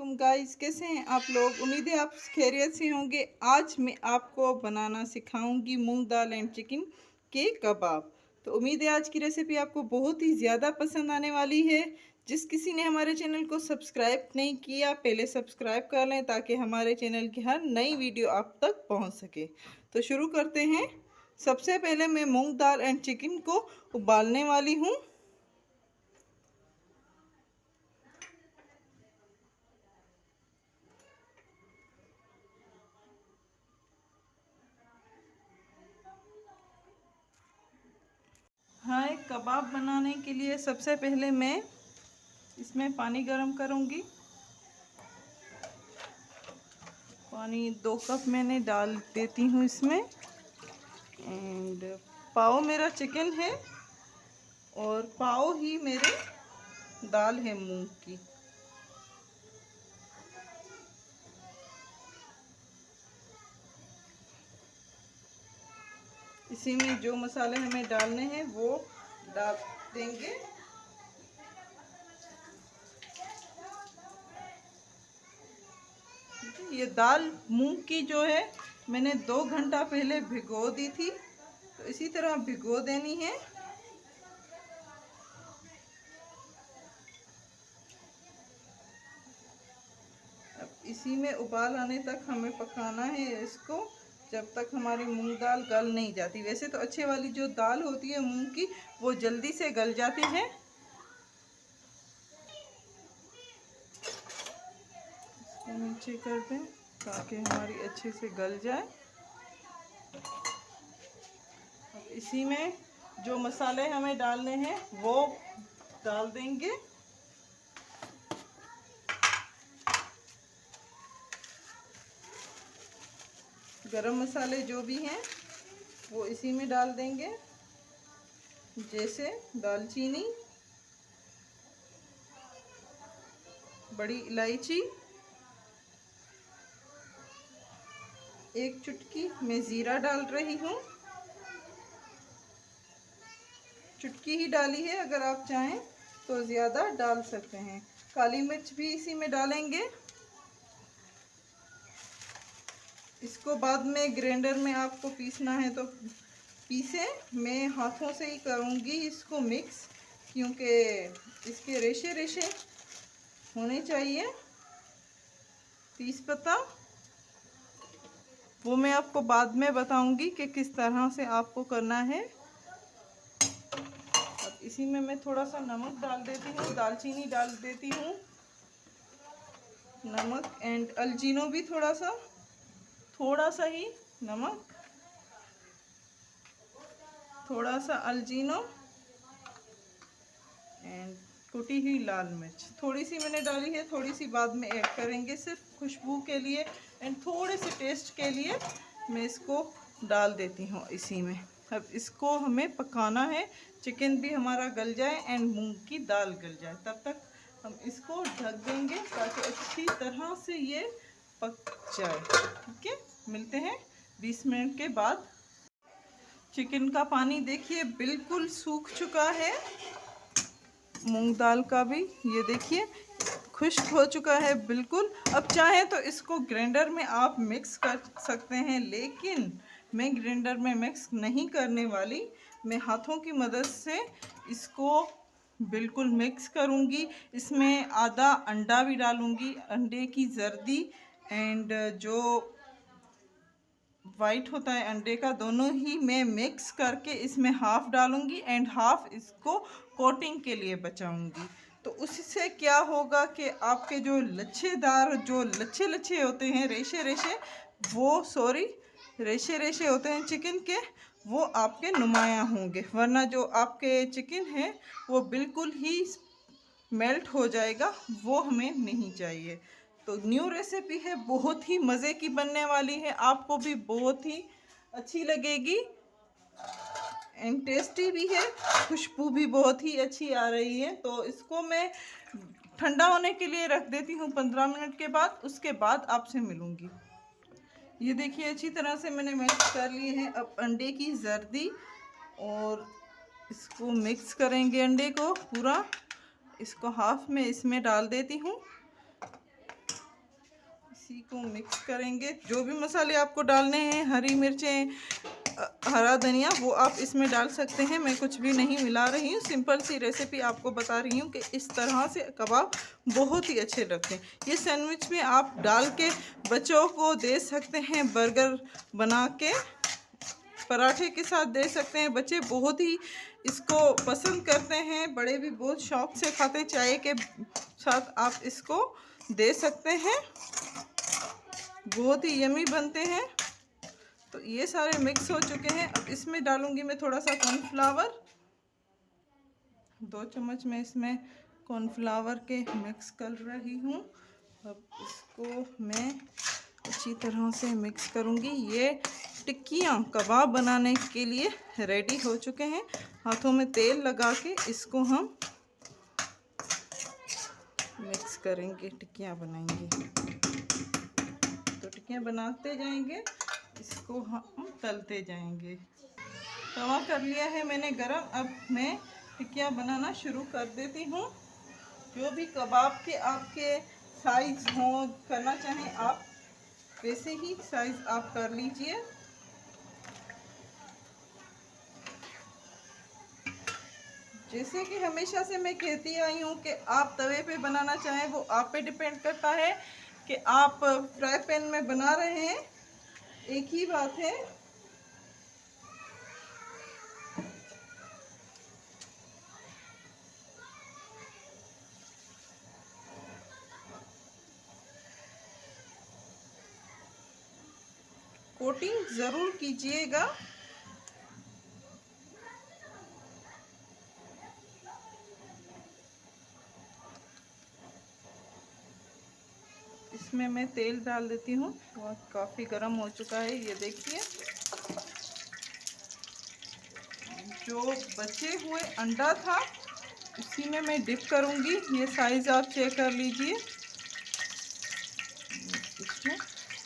अस्सलामुअलैकुम गाइस, कैसे हैं आप लोग। उम्मीद है आप खैरियत से होंगे। आज मैं आपको बनाना सिखाऊंगी मूंग दाल एंड चिकन के कबाब। तो उम्मीद है आज की रेसिपी आपको बहुत ही ज़्यादा पसंद आने वाली है। जिस किसी ने हमारे चैनल को सब्सक्राइब नहीं किया पहले सब्सक्राइब कर लें ताकि हमारे चैनल की हर नई वीडियो आप तक पहुँच सके। तो शुरू करते हैं। सबसे पहले मैं मूँग दाल एंड चिकन को उबालने वाली हूँ। हाँ, एक कबाब बनाने के लिए सबसे पहले मैं इसमें पानी गरम करूँगी। पानी 2 कप मैंने डाल देती हूँ इसमें। एंड पाव मेरा चिकन है और पाव ही मेरे दाल है मूंग की। इसी में जो मसाले हमें डालने हैं वो डाल देंगे। ये दाल मूंग की जो है मैंने 2 घंटा पहले भिगो दी थी, तो इसी तरह भिगो देनी है। अब इसी में उबाल आने तक हमें पकाना है इसको, जब तक हमारी मूंग दाल गल नहीं जाती। वैसे तो अच्छे वाली जो दाल होती है मूंग की वो जल्दी से गल जाती है। इसको नीचे कर दें ताकि हमारी अच्छे से गल जाए। अब इसी में जो मसाले हमें डालने हैं वो डाल देंगे। गरम मसाले जो भी हैं वो इसी में डाल देंगे, जैसे दालचीनी, बड़ी इलायची, 1 चुटकी मैं ज़ीरा डाल रही हूँ। चुटकी ही डाली है, अगर आप चाहें तो ज़्यादा डाल सकते हैं। काली मिर्च भी इसी में डालेंगे। इसको बाद में ग्राइंडर में आपको पीसना है तो पीसे, मैं हाथों से ही करूँगी इसको मिक्स, क्योंकि इसके रेशे रेशे होने चाहिए। तेज़पत्ता वो मैं आपको बाद में बताऊंगी कि किस तरह से आपको करना है। अब इसी में मैं थोड़ा सा नमक डाल देती हूँ, दालचीनी डाल देती हूँ, नमक एंड अल्जीनो भी थोड़ा सा ही नमक, थोड़ा सा अल्जीनो एंड कुटी हुई लाल मिर्च। थोड़ी सी मैंने डाली है, थोड़ी सी बाद में ऐड करेंगे सिर्फ खुशबू के लिए एंड थोड़े से टेस्ट के लिए मैं इसको डाल देती हूँ इसी में। अब इसको हमें पकाना है, चिकन भी हमारा गल जाए एंड मूंग की दाल गल जाए। तब तक हम इसको ढक देंगे ताकि अच्छी तरह से ये पक जाए। ठीक है, मिलते हैं 20 मिनट के बाद। चिकन का पानी देखिए बिल्कुल सूख चुका है, मूंग दाल का भी ये देखिए खुश्क हो चुका है बिल्कुल। अब चाहे तो इसको ग्राइंडर में आप मिक्स कर सकते हैं, लेकिन मैं ग्राइंडर में मिक्स नहीं करने वाली। मैं हाथों की मदद से इसको बिल्कुल मिक्स करूंगी। इसमें आधा अंडा भी डालूंगी, अंडे की जर्दी एंड जो वाइट होता है अंडे का, दोनों ही मैं मिक्स करके इसमें हाफ डालूंगी एंड हाफ इसको कोटिंग के लिए बचाऊंगी। तो उससे क्या होगा कि आपके जो लच्छेदार, जो लच्छे लच्छे होते हैं, रेशे रेशे होते हैं चिकन के, वो आपके नुमाया होंगे। वरना जो आपके चिकन है वो बिल्कुल ही मेल्ट हो जाएगा, वो हमें नहीं चाहिए। तो न्यू रेसिपी है, बहुत ही मज़े की बनने वाली है, आपको भी बहुत ही अच्छी लगेगी एंड टेस्टी भी है, खुशबू भी बहुत ही अच्छी आ रही है। तो इसको मैं ठंडा होने के लिए रख देती हूँ 15 मिनट के बाद, उसके बाद आपसे मिलूँगी। ये देखिए अच्छी तरह से मैंने मिक्स कर लिए हैं। अब अंडे की जर्दी और इसको मिक्स करेंगे, अंडे को पूरा, इसको हाफ में इसमें डाल देती हूँ। इसी को मिक्स करेंगे। जो भी मसाले आपको डालने हैं, हरी मिर्चें, हरा धनिया, वो आप इसमें डाल सकते हैं। मैं कुछ भी नहीं मिला रही हूँ, सिंपल सी रेसिपी आपको बता रही हूँ कि इस तरह से कबाब बहुत ही अच्छे लगते हैं। ये सैंडविच में आप डाल के बच्चों को दे सकते हैं, बर्गर बना के पराठे के साथ दे सकते हैं। बच्चे बहुत ही इसको पसंद करते हैं, बड़े भी बहुत शौक से खाते हैं। चाय के साथ आप इसको दे सकते हैं, बहुत ही यमी बनते हैं। तो ये सारे मिक्स हो चुके हैं। अब इसमें डालूंगी मैं थोड़ा सा कॉर्नफ्लावर, 2 चम्मच मैं इसमें कॉर्नफ्लावर के मिक्स कर रही हूँ। अब इसको मैं अच्छी तरह से मिक्स करूँगी। ये टिक्कियाँ कबाब बनाने के लिए रेडी हो चुके हैं। हाथों में तेल लगा के इसको हम मिक्स करेंगे, टिक्कियाँ बनाएंगे। तो टिक्कियाँ बनाते जाएंगे, इसको हम तलते जाएंगे। तवा कर लिया है मैंने गरम। अब मैं टिक्कियाँ बनाना शुरू कर देती हूँ। जो भी कबाब के आपके साइज हो, करना चाहें आप वैसे ही साइज आप कर लीजिए। जैसे कि हमेशा से मैं कहती आई हूँ कि आप तवे पे बनाना चाहें, वो आप पे डिपेंड करता है कि आप फ्राई पैन में बना रहे हैं, एक ही बात है। कोटिंग ज़रूर कीजिएगा। इसमें मैं तेल डाल देती हूँ, वो काफ़ी गर्म हो चुका है। ये देखिए, जो बचे हुए अंडा था उसी में मैं डिप करूँगी। ये साइज़ आप चेक कर लीजिए, इसमें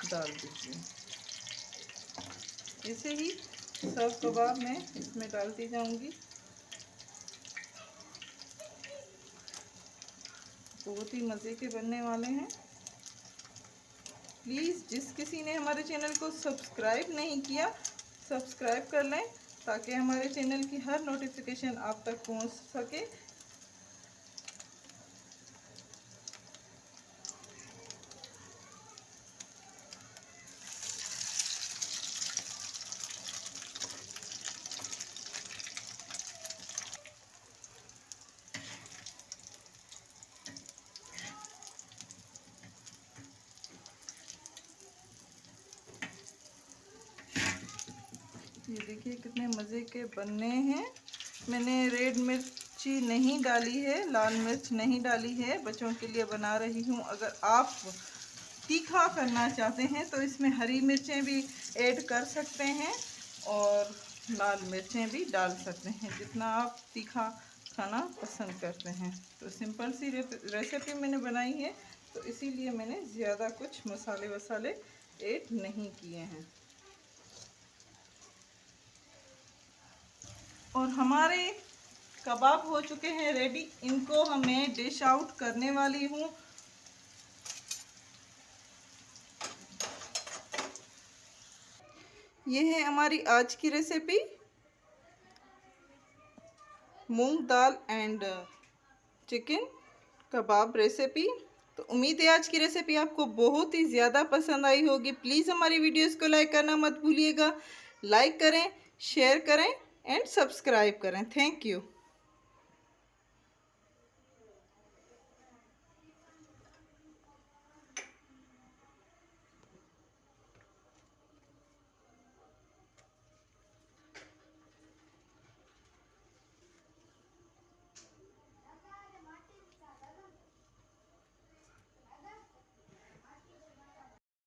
डाल दीजिए। ऐसे ही सब कबाब मैं इसमें डालती जाऊँगी। बहुत ही मज़े के बनने वाले हैं। प्लीज़ जिस किसी ने हमारे चैनल को सब्सक्राइब नहीं किया, सब्सक्राइब कर लें ताकि हमारे चैनल की हर नोटिफिकेशन आप तक पहुंच सके। ये देखिए कितने मज़े के बनने हैं। मैंने रेड मिर्ची नहीं डाली है, लाल मिर्च नहीं डाली है, बच्चों के लिए बना रही हूँ। अगर आप तीखा करना चाहते हैं तो इसमें हरी मिर्चें भी ऐड कर सकते हैं और लाल मिर्चें भी डाल सकते हैं, जितना आप तीखा खाना पसंद करते हैं। तो सिंपल सी रेसिपी मैंने बनाई है, तो इसीलिए मैंने ज़्यादा कुछ मसाले वसाले ऐड नहीं किए हैं। और हमारे कबाब हो चुके हैं रेडी। इनको हमें डिश आउट करने वाली हूँ। ये है हमारी आज की recipe, moong dal and chicken kebab recipe. तो उम्मीद है आज की रेसिपी आपको बहुत ही ज़्यादा पसंद आई होगी। प्लीज़ हमारी वीडियोस को लाइक करना मत भूलिएगा। लाइक करें, शेयर करें एंड सब्सक्राइब करें। Thank you.